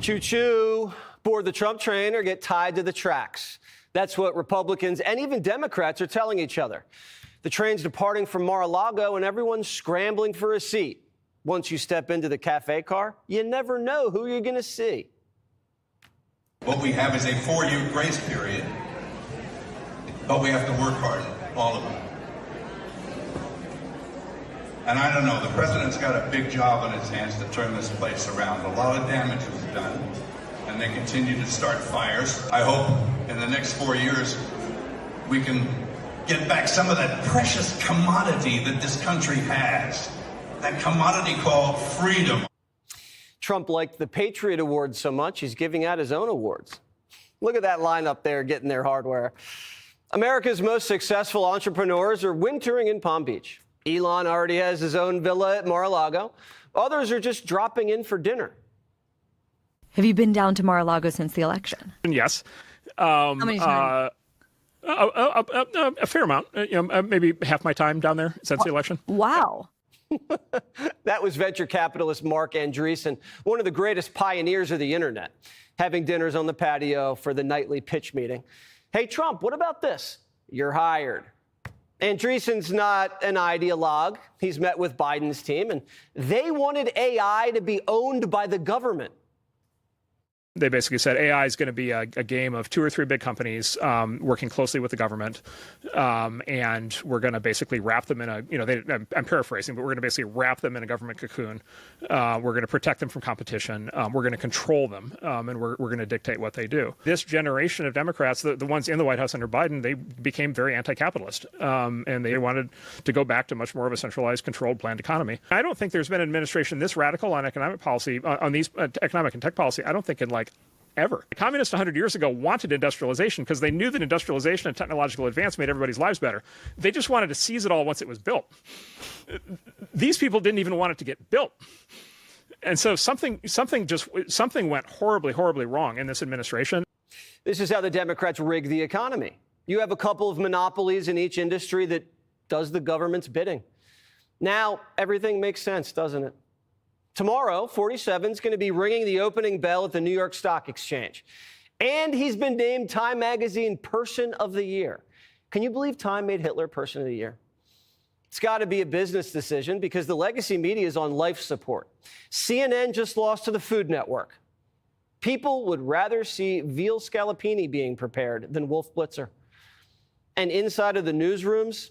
Choo-choo. Board the Trump train or get tied to the tracks. That's what Republicans and even Democrats are telling each other. The train's departing from Mar-a-Lago and everyone's scrambling for a seat. Once you step into the cafe car, you never know who you're going to see. What we have is a 4-year grace period, but we have to work hard, all of them. And I don't know, the president's got a big job on his hands to turn this place around. A lot of damage was done, and they continue to start fires. I hope in the next 4 years we can get back some of that precious commodity that this country has, that commodity called freedom. Trump liked the Patriot Award so much, he's giving out his own awards. Look at that lineup there getting their hardware. America's most successful entrepreneurs are wintering in Palm Beach. Elon already has his own villa at Mar-a-Lago. Others are just dropping in for dinner. Have you been down to Mar-a-Lago since the election? Yes. How many times? A fair amount. Maybe half my time down there since the election. Wow. That was venture capitalist Mark Andreessen, one of the greatest pioneers of the internet, having dinners on the patio for the nightly pitch meeting. Hey, Trump, what about this? You're hired. Andreessen's not an ideologue. He's met with Biden's team, and they wanted AI to be owned by the government. They basically said AI is going to be a game of 2 or 3 big companies working closely with the government, and we're going to basically wrap them in a, I'm paraphrasing, but we're going to basically wrap them in a government cocoon. We're going to protect them from competition. We're going to control them, and we're going to dictate what they do. This generation of Democrats, the ones in the White House under Biden, they became very anti-capitalist, and they wanted to go back to much more of a centralized, controlled, planned economy. I don't think there's been an administration this radical on economic policy, on these economic and tech policy. I don't think in ever. The communists 100 years ago wanted industrialization because they knew that industrialization and technological advance made everybody's lives better. They just wanted to seize it all once it was built. These people didn't even want it to get built. And so something went horribly, horribly wrong in this administration. This is how the Democrats rig the economy. You have a couple of monopolies in each industry that does the government's bidding. Now, everything makes sense, doesn't it? Tomorrow, 47 is going to be ringing the opening bell at the New York Stock Exchange. And he's been named Time Magazine Person of the Year. Can you believe Time made Hitler Person of the Year? It's got to be a business decision because the legacy media is on life support. CNN just lost to the Food Network. People would rather see veal scallopini being prepared than Wolf Blitzer. And inside of the newsrooms,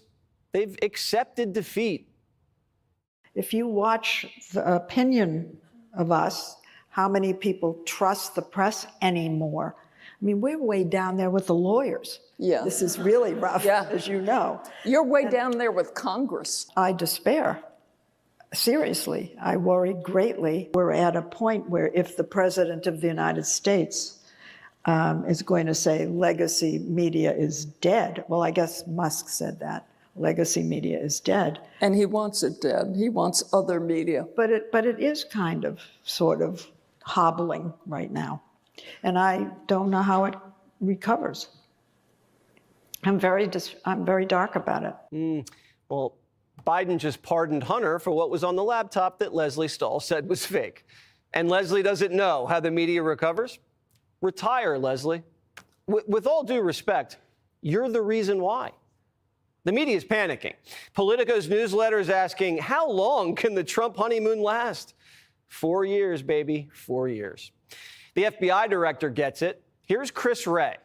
they've accepted defeat. If you watch the opinion of us, how many people trust the press anymore? I mean, we're way down there with the lawyers. Yeah. This is really rough, Yeah. as you know. You're way down there with Congress. I despair. Seriously, I worry greatly. We're at a point where if the President of the United States is going to say legacy media is dead, well, I guess Musk said that. Legacy media is dead. And he wants it dead. He wants other media. But it is kind of, sort of hobbling right now. And I don't know how it recovers. I'm very dark about it. Well, Biden just pardoned Hunter for what was on the laptop that Leslie Stahl said was fake. And Leslie doesn't know how the media recovers? Retire, Leslie. With all due respect, you're the reason why. The media is panicking. Politico's newsletter is asking, how long can the Trump honeymoon last? 4 years, baby, 4 years. The FBI director gets it. Here's Chris Wray.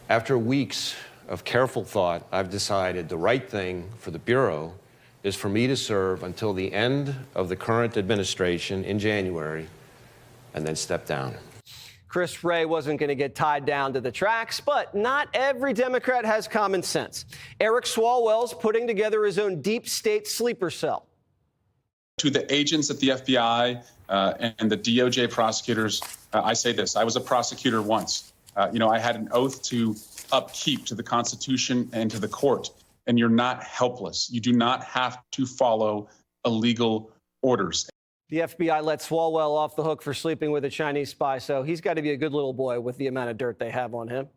After weeks of careful thought, I've decided the right thing for the Bureau is for me to serve until the end of the current administration in January and then step down. Chris Wray wasn't going to get tied down to the tracks, but not every Democrat has common sense. Eric Swalwell's putting together his own deep state sleeper cell. To the agents at the FBI and the DOJ prosecutors, I say this. I was a prosecutor once. I had an oath to upkeep to the Constitution and to the court, and you're not helpless. You do not have to follow illegal orders. The FBI let Swalwell off the hook for sleeping with a Chinese spy, so he's got to be a good little boy with the amount of dirt they have on him.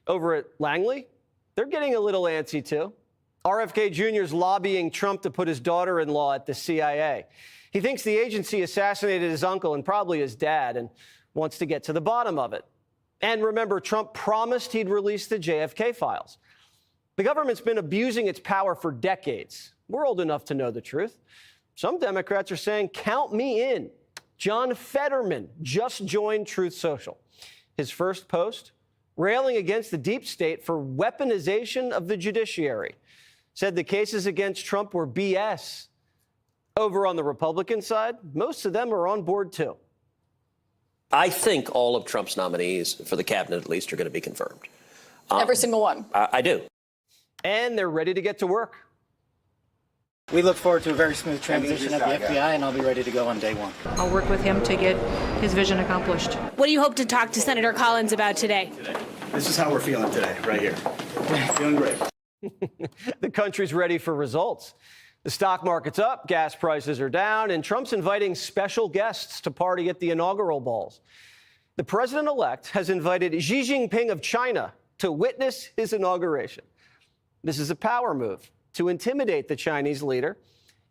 Over at Langley, they're getting a little antsy, too. RFK Jr. is lobbying Trump to put his daughter-in-law at the CIA. He thinks the agency assassinated his uncle and probably his dad, and wants to get to the bottom of it. And remember, Trump promised he'd release the JFK files. The government's been abusing its power for decades. We're old enough to know the truth. Some Democrats are saying, count me in. John Fetterman just joined Truth Social. His first post, railing against the deep state for weaponization of the judiciary, said the cases against Trump were BS. Over on the Republican side, most of them are on board too. I think all of Trump's nominees, for the cabinet at least, are going to be confirmed. Every single one. I do. And they're ready to get to work. We look forward to a very smooth transition at the FBI, and I'll be ready to go on day one. I'll work with him to get his vision accomplished. What do you hope to talk to Senator Collins about today? This is how we're feeling today, right here. Feeling great. The country's ready for results. The stock market's up, gas prices are down, and Trump's inviting special guests to party at the inaugural balls. The president-elect has invited Xi Jinping of China to witness his inauguration. This is a power move to intimidate the Chinese leader.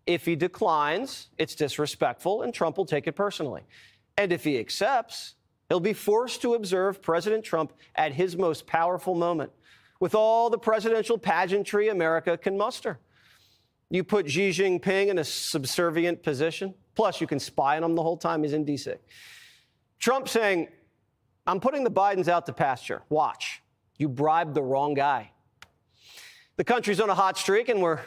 If he declines, it's disrespectful, and Trump will take it personally. And if he accepts, he'll be forced to observe President Trump at his most powerful moment, with all the presidential pageantry America can muster. You put Xi Jinping in a subservient position, plus you can spy on him the whole time he's in D.C. Trump saying, I'm putting the Bidens out to pasture. Watch. You bribed the wrong guy. The country's on a hot streak, and we're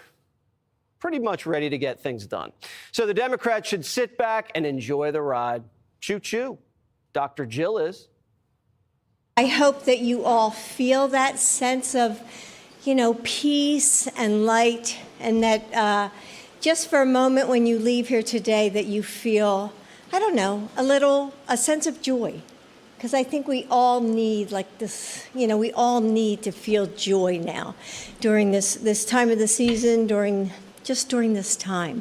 pretty much ready to get things done. So the Democrats should sit back and enjoy the ride. Choo-choo. Dr. Jill is. I hope that you all feel that sense of, peace and light, and that just for a moment when you leave here today that you feel, a sense of joy. Because I think we all need we all need to feel joy now during this time of the season, during this time.